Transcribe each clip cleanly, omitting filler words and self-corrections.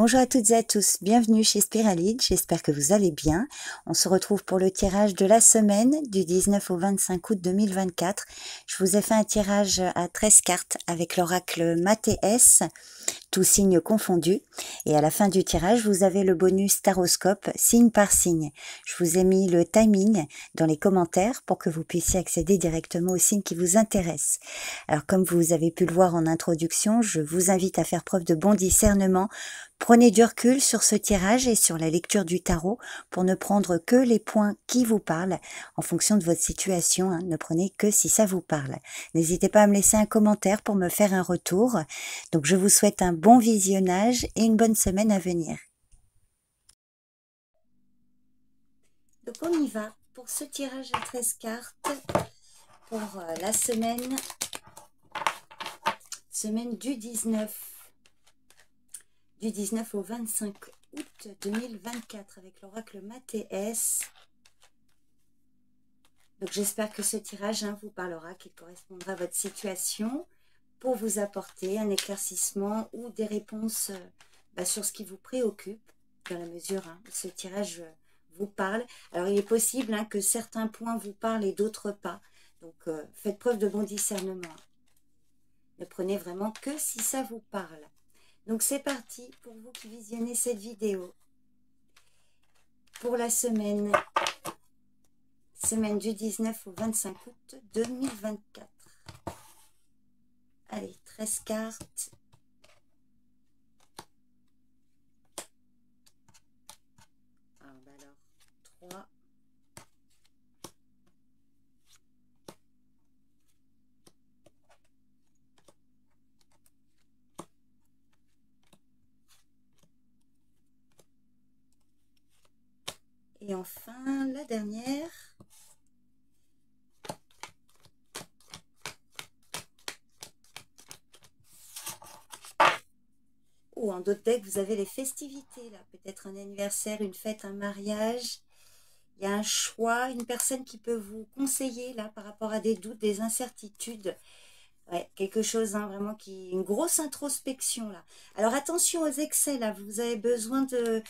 Bonjour à toutes et à tous, bienvenue chez Spiralide, j'espère que vous allez bien. On se retrouve pour le tirage de la semaine du 19 au 25 août 2024. Je vous ai fait un tirage à 13 cartes avec l'oracle Mathéès, tous signes confondus. Et à la fin du tirage, vous avez le bonus Taroscope, signe par signe. Je vous ai mis le timing dans les commentaires pour que vous puissiez accéder directement aux signes qui vous intéressent. Alors comme vous avez pu le voir en introduction, je vous invite à faire preuve de bon discernement. Prenez du recul sur ce tirage et sur la lecture du tarot pour ne prendre que les points qui vous parlent en fonction de votre situation. Ne prenez que si ça vous parle. N'hésitez pas à me laisser un commentaire pour me faire un retour. Donc je vous souhaite un bon visionnage et une bonne semaine à venir. Donc on y va pour ce tirage à 13 cartes pour la semaine du 19 au 25 août 2024 avec l'oracle Mathéès. Donc j'espère que ce tirage vous parlera, qu'il correspondra à votre situation pour vous apporter un éclaircissement ou des réponses sur ce qui vous préoccupe dans la mesure où ce tirage vous parle. Alors il est possible que certains points vous parlent et d'autres pas. Donc faites preuve de bon discernement. Ne prenez vraiment que si ça vous parle. Donc c'est parti pour vous qui visionnez cette vidéo. Pour la semaine du 19 au 25 août 2024. Allez, 13 cartes. Alors, 3. Et enfin, la dernière. Ou en d'autres decks, vous avez les festivités, là. Peut-être un anniversaire, une fête, un mariage. Il y a un choix, une personne qui peut vous conseiller, là, par rapport à des doutes, des incertitudes. Ouais, quelque chose, vraiment, une grosse introspection, là. Alors, attention aux excès, là. Vous avez besoin de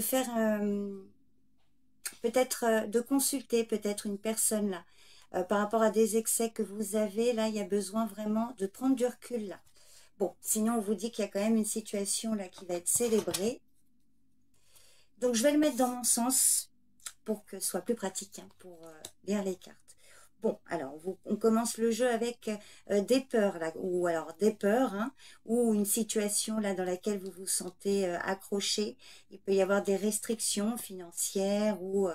faire... peut-être de consulter peut-être une personne là par rapport à des excès que vous avez là. Il y a besoin vraiment de prendre du recul là. Bon, sinon on vous dit qu'il y a quand même une situation là qui va être célébrée. Donc je vais le mettre dans mon sens pour que ce soit plus pratique pour lire les cartes. Bon, alors on commence le jeu avec des peurs là, ou alors des peurs, ou une situation là dans laquelle vous vous sentez accroché. Il peut y avoir des restrictions financières ou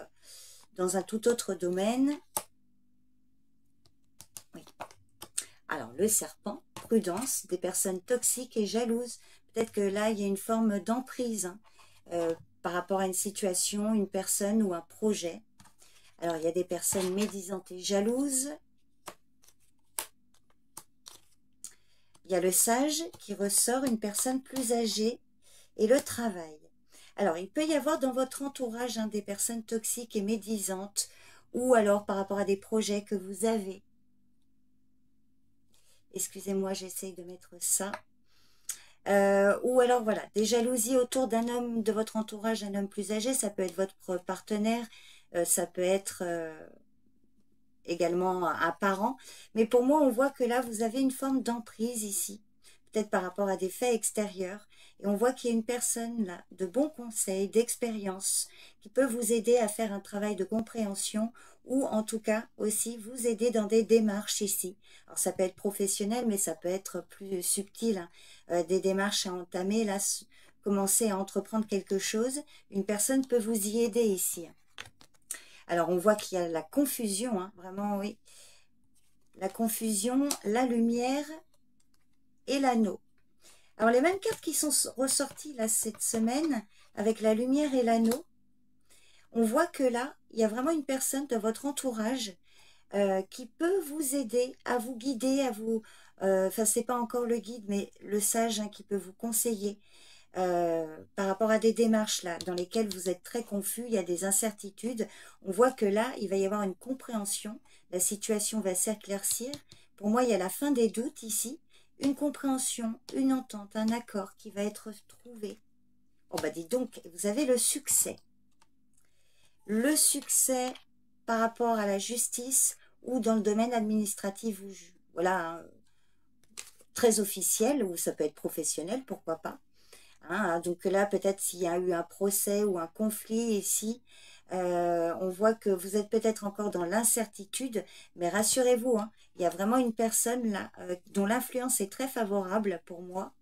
dans un tout autre domaine. Oui. Alors le serpent, prudence, des personnes toxiques et jalouses. Peut-être que là il y a une forme d'emprise par rapport à une situation, une personne ou un projet. Alors, il y a des personnes médisantes et jalouses. Il y a le sage qui ressort, une personne plus âgée, et le travail. Alors, il peut y avoir dans votre entourage des personnes toxiques et médisantes, ou alors par rapport à des projets que vous avez. Excusez-moi, j'essaye de mettre ça. Ou alors, voilà, des jalousies autour d'un homme de votre entourage, un homme plus âgé. Ça peut être votre partenaire, ça peut être... également un parent, mais pour moi on voit que là vous avez une forme d'emprise ici, peut-être par rapport à des faits extérieurs, et on voit qu'il y a une personne là de bons conseils, d'expérience, qui peut vous aider à faire un travail de compréhension, ou en tout cas aussi vous aider dans des démarches ici. Alors ça peut être professionnel, mais ça peut être plus subtil, des démarches à entamer, là, commencer à entreprendre quelque chose, une personne peut vous y aider ici. Alors, on voit qu'il y a la confusion, vraiment, oui. La confusion, la lumière et l'anneau. Alors, les mêmes cartes qui sont ressorties là cette semaine, avec la lumière et l'anneau, on voit que là, il y a vraiment une personne de votre entourage qui peut vous aider, à vous guider, à vous... Enfin, c'est pas encore le guide, mais le sage qui peut vous conseiller. Par rapport à des démarches là dans lesquelles vous êtes très confus, il y a des incertitudes, on voit que là il va y avoir une compréhension, la situation va s'éclaircir. Pour moi il y a la fin des doutes ici, une compréhension, une entente, un accord qui va être trouvé. Oh bah dis donc, vous avez le succès. Le succès par rapport à la justice ou dans le domaine administratif, ou voilà, hein, très officiel, ou ça peut être professionnel, pourquoi pas. Hein, donc là, peut-être s'il y a eu un procès ou un conflit ici, on voit que vous êtes peut-être encore dans l'incertitude, mais rassurez-vous, hein, il y a vraiment une personne là dont l'influence est très favorable pour moi.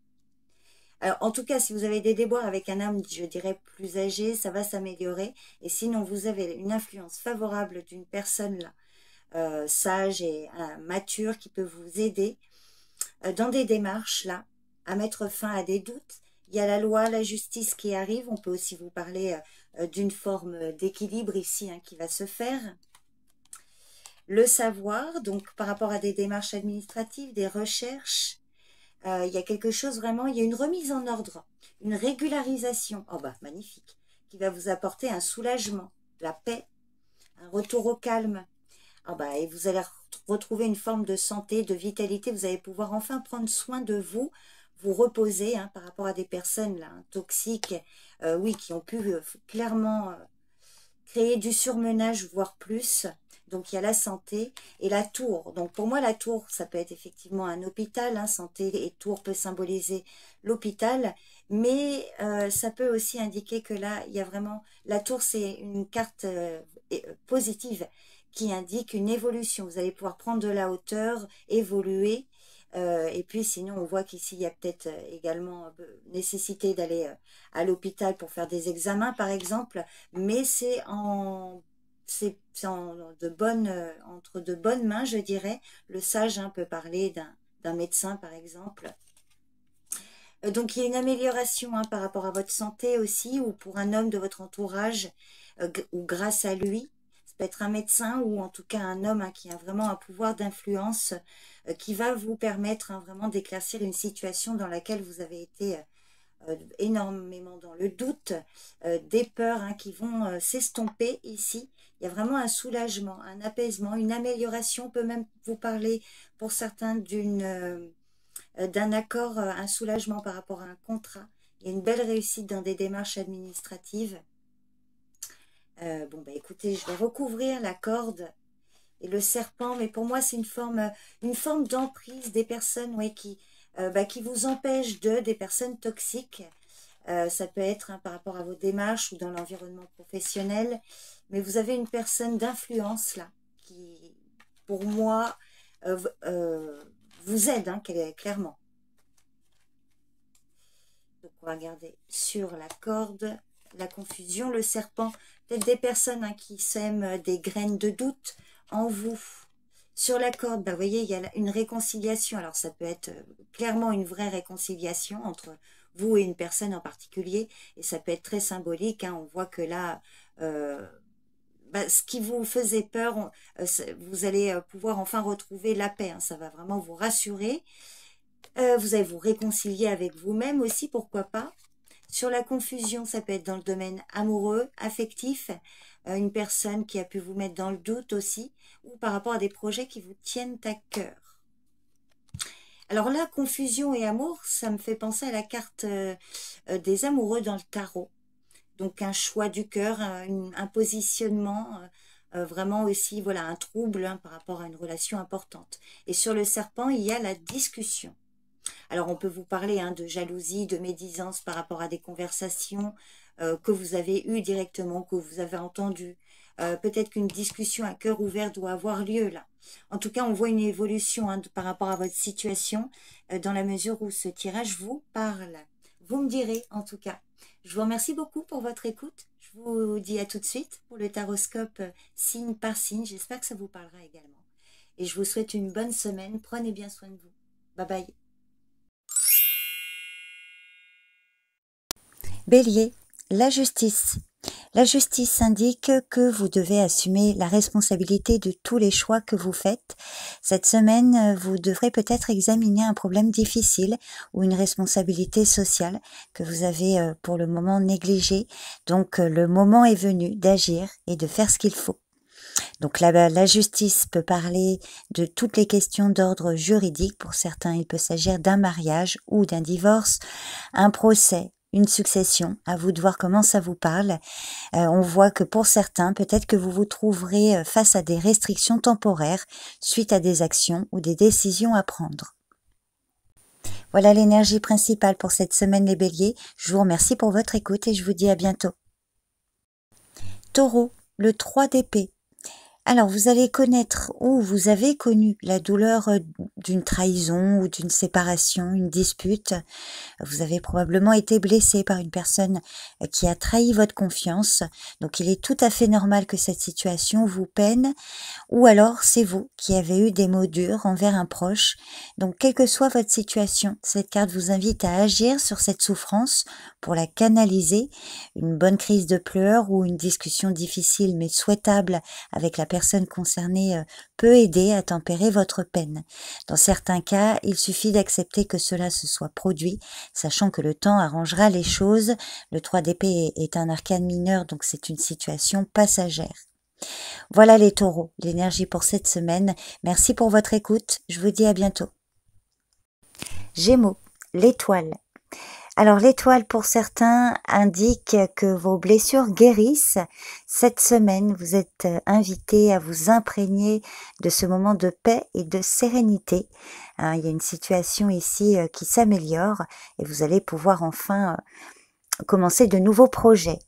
Alors, en tout cas, si vous avez des déboires avec un homme, je dirais plus âgé, ça va s'améliorer. Et sinon, vous avez une influence favorable d'une personne là, sage et mature qui peut vous aider dans des démarches là, à mettre fin à des doutes. Il y a la loi, la justice qui arrive. On peut aussi vous parler d'une forme d'équilibre ici hein, qui va se faire. Le savoir, donc par rapport à des démarches administratives, des recherches, il y a quelque chose vraiment, il y a une remise en ordre, une régularisation, oh bah magnifique, qui va vous apporter un soulagement, la paix, un retour au calme. Ah bah, et vous allez retrouver une forme de santé, de vitalité, vous allez pouvoir enfin prendre soin de vous, vous reposer hein, par rapport à des personnes là, hein, toxiques, oui, qui ont pu clairement créer du surmenage, voire plus. Donc il y a la santé et la tour. Donc pour moi la tour, ça peut être effectivement un hôpital, hein, santé et tour peut symboliser l'hôpital, mais ça peut aussi indiquer que là, il y a vraiment, la tour c'est une carte positive qui indique une évolution. Vous allez pouvoir prendre de la hauteur, évoluer, et puis sinon on voit qu'ici il y a peut-être également nécessité d'aller à l'hôpital pour faire des examens par exemple, mais c'est entre de bonnes mains, je dirais. Le sage hein, peut parler d'un médecin, par exemple. Donc, il y a une amélioration hein, par rapport à votre santé aussi, ou pour un homme de votre entourage, ou grâce à lui. Ça peut être un médecin ou en tout cas un homme hein, qui a vraiment un pouvoir d'influence qui va vous permettre hein, vraiment d'éclaircir une situation dans laquelle vous avez été énormément dans le doute, des peurs hein, qui vont s'estomper ici. Il y a vraiment un soulagement, un apaisement, une amélioration. On peut même vous parler pour certains d'un accord, un soulagement par rapport à un contrat. Il y a une belle réussite dans des démarches administratives. Bon, bah écoutez, je vais recouvrir la corde et le serpent, mais pour moi, c'est une forme d'emprise des personnes ouais, qui vous empêchent des personnes toxiques. Ça peut être hein, par rapport à vos démarches ou dans l'environnement professionnel, mais vous avez une personne d'influence là, qui, pour moi, vous aide, hein, clairement. Donc, on va regarder sur la corde, la confusion, le serpent. Peut-être des personnes hein, qui sèment des graines de doute en vous. Sur la corde, bah, vous voyez, il y a une réconciliation. Alors, ça peut être clairement une vraie réconciliation entre vous et une personne en particulier. Et ça peut être très symbolique. Hein. On voit que là, ce qui vous faisait peur, vous allez pouvoir enfin retrouver la paix. Hein. Ça va vraiment vous rassurer. Vous allez vous réconcilier avec vous-même aussi, pourquoi pas. Sur la confusion, ça peut être dans le domaine amoureux, affectif, une personne qui a pu vous mettre dans le doute aussi, ou par rapport à des projets qui vous tiennent à cœur. Alors là, confusion et amour, ça me fait penser à la carte des amoureux dans le tarot. Donc un choix du cœur, un positionnement, vraiment aussi voilà un trouble hein, par rapport à une relation importante. Et sur le serpent, il y a la discussion. Alors, on peut vous parler hein, de jalousie, de médisance par rapport à des conversations que vous avez eues directement, que vous avez entendues. Peut-être qu'une discussion à cœur ouvert doit avoir lieu là. En tout cas, on voit une évolution hein, par rapport à votre situation dans la mesure où ce tirage vous parle. Vous me direz en tout cas. Je vous remercie beaucoup pour votre écoute. Je vous dis à tout de suite pour le taroscope signe par signe. J'espère que ça vous parlera également. Et je vous souhaite une bonne semaine. Prenez bien soin de vous. Bye bye. Bélier, la justice. La justice indique que vous devez assumer la responsabilité de tous les choix que vous faites. Cette semaine, vous devrez peut-être examiner un problème difficile ou une responsabilité sociale que vous avez pour le moment négligée. Donc, le moment est venu d'agir et de faire ce qu'il faut. Donc la justice peut parler de toutes les questions d'ordre juridique. Pour certains, il peut s'agir d'un mariage ou d'un divorce, un procès une succession. À vous de voir comment ça vous parle. On voit que pour certains, peut-être que vous vous trouverez face à des restrictions temporaires suite à des actions ou des décisions à prendre. Voilà l'énergie principale pour cette semaine les béliers. Je vous remercie pour votre écoute et je vous dis à bientôt. Taureau, le 3 d'épée. Alors, vous allez connaître ou vous avez connu la douleur d'une trahison ou d'une séparation, une dispute. Vous avez probablement été blessé par une personne qui a trahi votre confiance. Donc, il est tout à fait normal que cette situation vous peine. Ou alors, c'est vous qui avez eu des mots durs envers un proche. Donc, quelle que soit votre situation, cette carte vous invite à agir sur cette souffrance pour la canaliser. Une bonne crise de pleurs ou une discussion difficile mais souhaitable avec la personne concernée peut aider à tempérer votre peine. Dans certains cas, il suffit d'accepter que cela se soit produit, sachant que le temps arrangera les choses. Le 3 d'épée est un arcane mineur, donc c'est une situation passagère. Voilà les taureaux, l'énergie pour cette semaine. Merci pour votre écoute, je vous dis à bientôt. Gémeaux, l'étoile. Alors l'étoile pour certains indique que vos blessures guérissent. Cette semaine, vous êtes invités à vous imprégner de ce moment de paix et de sérénité. Il y a une situation ici qui s'améliore et vous allez pouvoir enfin commencer de nouveaux projets.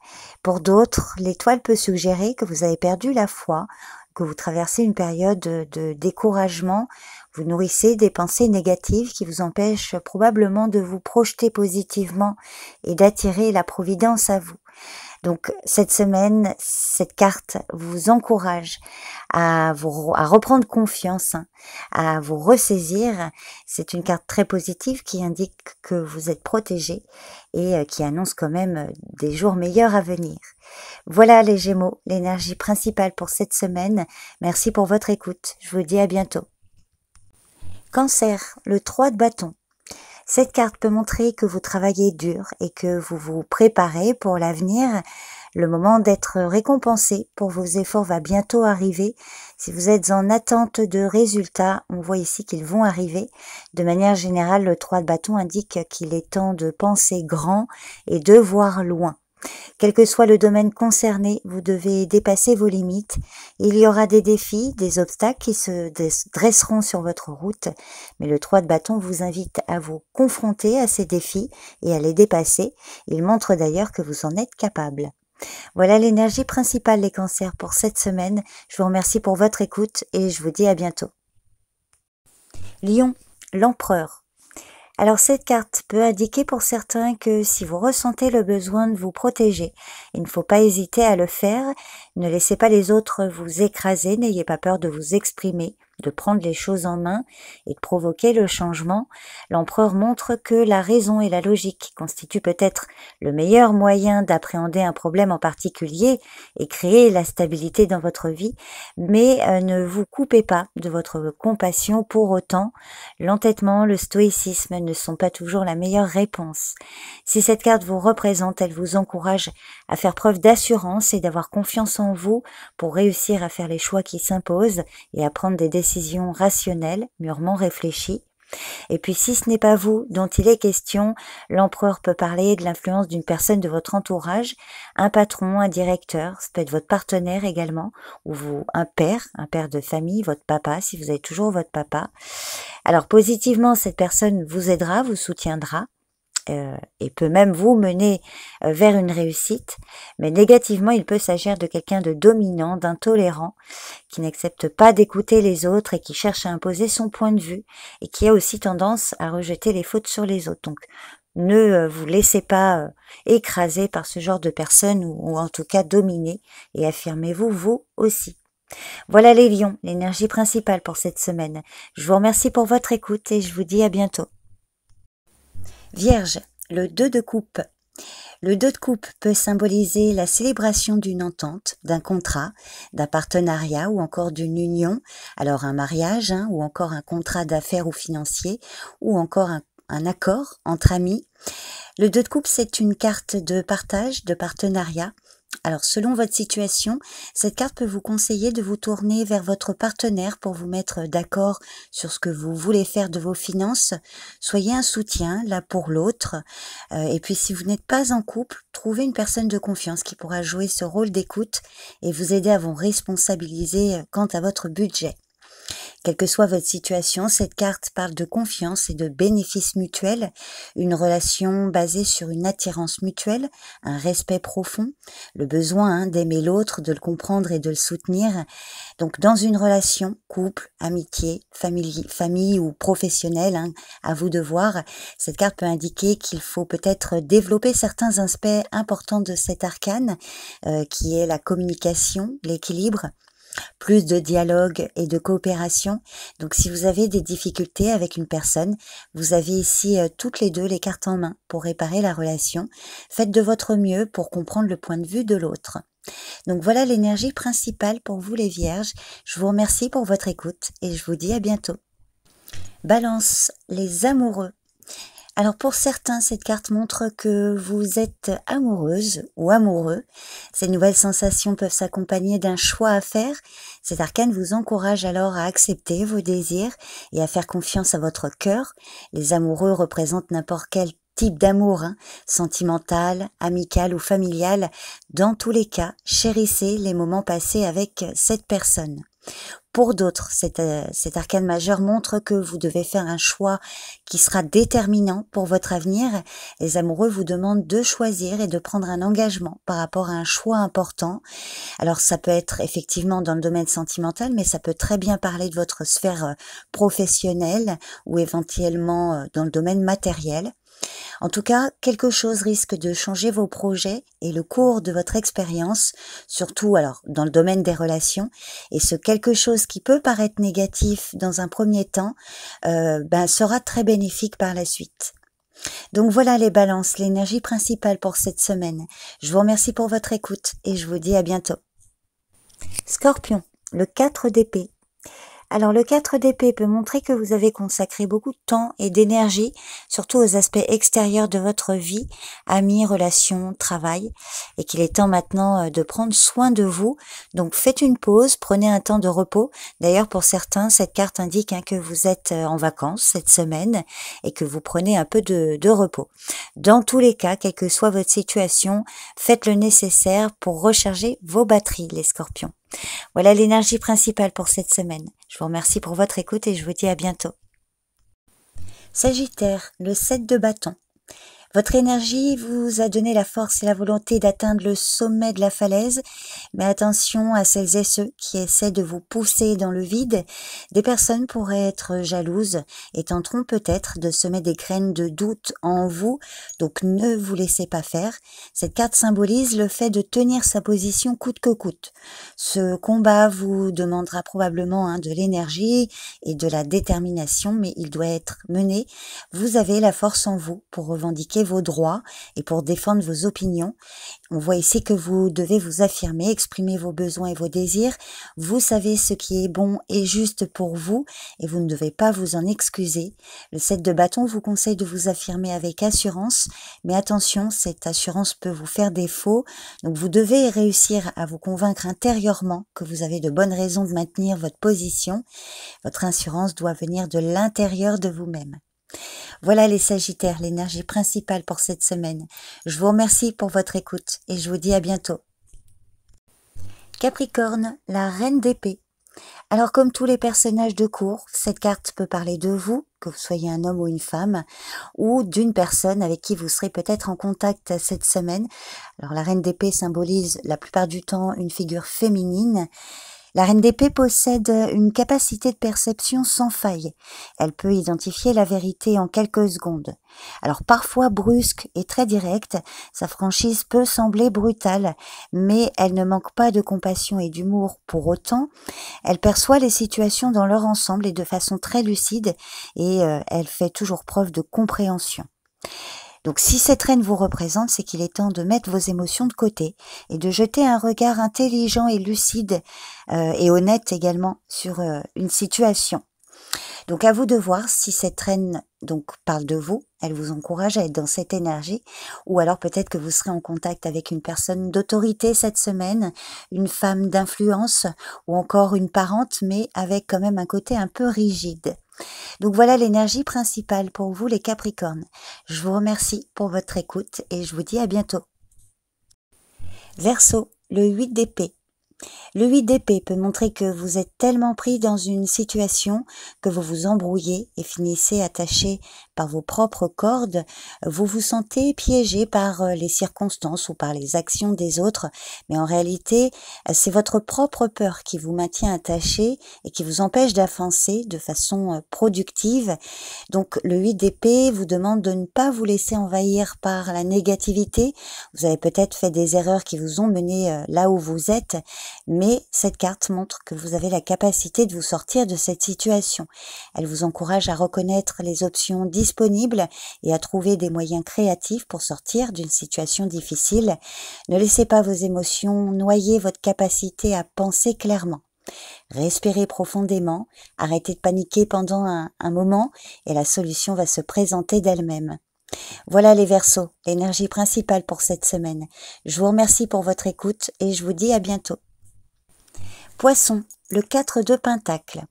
Pour d'autres, l'étoile peut suggérer que vous avez perdu la foi, que vous traversez une période de découragement, vous nourrissez des pensées négatives qui vous empêchent probablement de vous projeter positivement et d'attirer la providence à vous. Donc cette semaine, cette carte vous encourage à reprendre confiance, à vous ressaisir. C'est une carte très positive qui indique que vous êtes protégé et qui annonce quand même des jours meilleurs à venir. Voilà les Gémeaux, l'énergie principale pour cette semaine. Merci pour votre écoute. Je vous dis à bientôt. Cancer, le 3 de bâton. Cette carte peut montrer que vous travaillez dur et que vous vous préparez pour l'avenir. Le moment d'être récompensé pour vos efforts va bientôt arriver. Si vous êtes en attente de résultats, on voit ici qu'ils vont arriver. De manière générale, le 3 de bâton indique qu'il est temps de penser grand et de voir loin. Quel que soit le domaine concerné, vous devez dépasser vos limites. Il y aura des défis, des obstacles qui se dresseront sur votre route, mais le 3 de bâton vous invite à vous confronter à ces défis et à les dépasser. Il montre d'ailleurs que vous en êtes capable. Voilà l'énergie principale les cancers pour cette semaine. Je vous remercie pour votre écoute et je vous dis à bientôt. Lion, l'empereur. Alors cette carte peut indiquer pour certains que si vous ressentez le besoin de vous protéger, il ne faut pas hésiter à le faire. Ne laissez pas les autres vous écraser, n'ayez pas peur de vous exprimer, de prendre les choses en main et de provoquer le changement. L'empereur montre que la raison et la logique constituent peut-être le meilleur moyen d'appréhender un problème en particulier et créer la stabilité dans votre vie, mais ne vous coupez pas de votre compassion pour autant. L'entêtement, le stoïcisme ne sont pas toujours la meilleure réponse. Si cette carte vous représente, elle vous encourage à faire preuve d'assurance et d'avoir confiance en vous pour réussir à faire les choix qui s'imposent et à prendre des décisions rationnelles, mûrement réfléchies. Et puis si ce n'est pas vous dont il est question, l'empereur peut parler de l'influence d'une personne de votre entourage, un patron, un directeur, ça peut être votre partenaire également, ou un père de famille, votre papa, si vous avez toujours votre papa. Alors positivement, cette personne vous aidera, vous soutiendra, et peut même vous mener vers une réussite, mais négativement, il peut s'agir de quelqu'un de dominant, d'intolérant, qui n'accepte pas d'écouter les autres et qui cherche à imposer son point de vue et qui a aussi tendance à rejeter les fautes sur les autres. Donc, ne vous laissez pas écraser par ce genre de personnes ou en tout cas dominer et affirmez-vous vous aussi. Voilà les lions, l'énergie principale pour cette semaine. Je vous remercie pour votre écoute et je vous dis à bientôt. Vierge, le 2 de coupe. Le 2 de coupe peut symboliser la célébration d'une entente, d'un contrat, d'un partenariat ou encore d'une union, alors un mariage ou encore un contrat d'affaires ou financier ou encore un accord entre amis. Le 2 de coupe, c'est une carte de partage, de partenariat Alors, selon votre situation, cette carte peut vous conseiller de vous tourner vers votre partenaire pour vous mettre d'accord sur ce que vous voulez faire de vos finances. Soyez un soutien là pour l'autre. Et puis, si vous n'êtes pas en couple, trouvez une personne de confiance qui pourra jouer ce rôle d'écoute et vous aider à vous responsabiliser quant à votre budget. Quelle que soit votre situation, cette carte parle de confiance et de bénéfices mutuels, une relation basée sur une attirance mutuelle, un respect profond, le besoin d'aimer l'autre, de le comprendre et de le soutenir. Donc dans une relation, couple, amitié, famille ou professionnelle, à vous de voir, cette carte peut indiquer qu'il faut peut-être développer certains aspects importants de cet arcane, qui est la communication, l'équilibre, plus de dialogue et de coopération. Donc si vous avez des difficultés avec une personne, vous avez ici toutes les deux les cartes en main pour réparer la relation. Faites de votre mieux pour comprendre le point de vue de l'autre. Donc voilà l'énergie principale pour vous les vierges. Je vous remercie pour votre écoute et je vous dis à bientôt. Balance, les amoureux. Alors pour certains, cette carte montre que vous êtes amoureuse ou amoureux. Ces nouvelles sensations peuvent s'accompagner d'un choix à faire. Cet arcane vous encourage alors à accepter vos désirs et à faire confiance à votre cœur. Les amoureux représentent n'importe quel type d'amour, sentimental, amical ou familial. Dans tous les cas, chérissez les moments passés avec cette personne. Pour d'autres, cet arcane majeur montre que vous devez faire un choix qui sera déterminant pour votre avenir. Les amoureux vous demandent de choisir et de prendre un engagement par rapport à un choix important. Alors ça peut être effectivement dans le domaine sentimental, mais ça peut très bien parler de votre sphère professionnelle ou éventuellement dans le domaine matériel. En tout cas, quelque chose risque de changer vos projets et le cours de votre expérience, surtout alors dans le domaine des relations. Et ce quelque chose qui peut paraître négatif dans un premier temps, sera très bénéfique par la suite. Donc voilà les balances, l'énergie principale pour cette semaine. Je vous remercie pour votre écoute et je vous dis à bientôt. Scorpion, le 4 d'épée. Alors le 4 d'épée peut montrer que vous avez consacré beaucoup de temps et d'énergie, surtout aux aspects extérieurs de votre vie, amis, relations, travail, et qu'il est temps maintenant de prendre soin de vous. Donc faites une pause, prenez un temps de repos. D'ailleurs pour certains, cette carte indique que vous êtes en vacances cette semaine et que vous prenez un peu de repos. Dans tous les cas, quelle que soit votre situation, faites le nécessaire pour recharger vos batteries, les scorpions. Voilà l'énergie principale pour cette semaine. Je vous remercie pour votre écoute et je vous dis à bientôt. Sagittaire, le 7 de bâton. Votre énergie vous a donné la force et la volonté d'atteindre le sommet de la falaise, mais attention à celles et ceux qui essaient de vous pousser dans le vide. Des personnes pourraient être jalouses et tenteront peut-être de semer des graines de doute en vous, donc ne vous laissez pas faire. Cette carte symbolise le fait de tenir sa position coûte que coûte. Ce combat vous demandera probablement de l'énergie et de la détermination, mais il doit être mené. Vous avez la force en vous pour revendiquer vos droits et pour défendre vos opinions. On voit ici que vous devez vous affirmer, exprimer vos besoins et vos désirs. Vous savez ce qui est bon et juste pour vous et vous ne devez pas vous en excuser. Le 7 de bâton vous conseille de vous affirmer avec assurance, mais attention, cette assurance peut vous faire défaut. Donc vous devez réussir à vous convaincre intérieurement que vous avez de bonnes raisons de maintenir votre position. Votre assurance doit venir de l'intérieur de vous-même. Voilà les Sagittaires, l'énergie principale pour cette semaine. Je vous remercie pour votre écoute et je vous dis à bientôt. Capricorne, la reine d'épée. Alors comme tous les personnages de cour, cette carte peut parler de vous, que vous soyez un homme ou une femme, ou d'une personne avec qui vous serez peut-être en contact cette semaine. Alors la reine d'épée symbolise la plupart du temps une figure féminine. La reine d'épée possède une capacité de perception sans faille. Elle peut identifier la vérité en quelques secondes. Alors parfois brusque et très directe, sa franchise peut sembler brutale, mais elle ne manque pas de compassion et d'humour pour autant. Elle perçoit les situations dans leur ensemble et de façon très lucide et elle fait toujours preuve de compréhension. Donc si cette reine vous représente, c'est qu'il est temps de mettre vos émotions de côté et de jeter un regard intelligent et lucide et honnête également sur une situation. Donc à vous de voir si cette reine donc parle de vous, elle vous encourage à être dans cette énergie, ou alors peut-être que vous serez en contact avec une personne d'autorité cette semaine, une femme d'influence, ou encore une parente, mais avec quand même un côté un peu rigide. Donc voilà l'énergie principale pour vous les Capricornes. Je vous remercie pour votre écoute et je vous dis à bientôt. Verseau, le 8 d'épée. Le 8 d'épée peut montrer que vous êtes tellement pris dans une situation que vous vous embrouillez et finissez attaché par vos propres cordes. Vous vous sentez piégé par les circonstances ou par les actions des autres, mais en réalité, c'est votre propre peur qui vous maintient attaché et qui vous empêche d'avancer de façon productive. Donc le 8 d'épée vous demande de ne pas vous laisser envahir par la négativité. Vous avez peut-être fait des erreurs qui vous ont mené là où vous êtes, mais cette carte montre que vous avez la capacité de vous sortir de cette situation. Elle vous encourage à reconnaître les options disponibles et à trouver des moyens créatifs pour sortir d'une situation difficile. Ne laissez pas vos émotions noyer votre capacité à penser clairement. Respirez profondément, arrêtez de paniquer pendant un moment et la solution va se présenter d'elle-même. Voilà les Verseaux, l'énergie principale pour cette semaine. Je vous remercie pour votre écoute et je vous dis à bientôt. Poisson, le 4 de Pentacle.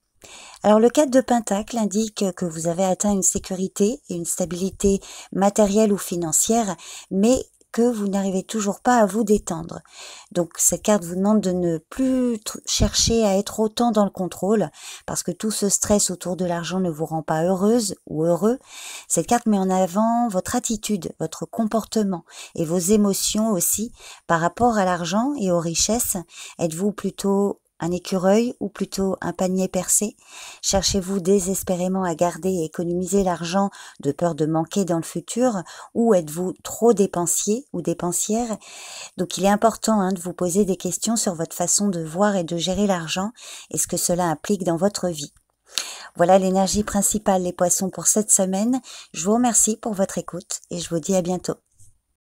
Alors le 4 de Pentacle indique que vous avez atteint une sécurité et une stabilité matérielle ou financière, mais que vous n'arrivez toujours pas à vous détendre. Donc cette carte vous demande de ne plus chercher à être autant dans le contrôle, parce que tout ce stress autour de l'argent ne vous rend pas heureuse ou heureux. Cette carte met en avant votre attitude, votre comportement et vos émotions aussi par rapport à l'argent et aux richesses. Êtes-vous plutôt un écureuil ou plutôt un panier percé? Cherchez-vous désespérément à garder et économiser l'argent de peur de manquer dans le futur, ou êtes-vous trop dépensier ou dépensière? Donc il est important de vous poser des questions sur votre façon de voir et de gérer l'argent et ce que cela implique dans votre vie. Voilà l'énergie principale les poissons pour cette semaine. Je vous remercie pour votre écoute et je vous dis à bientôt.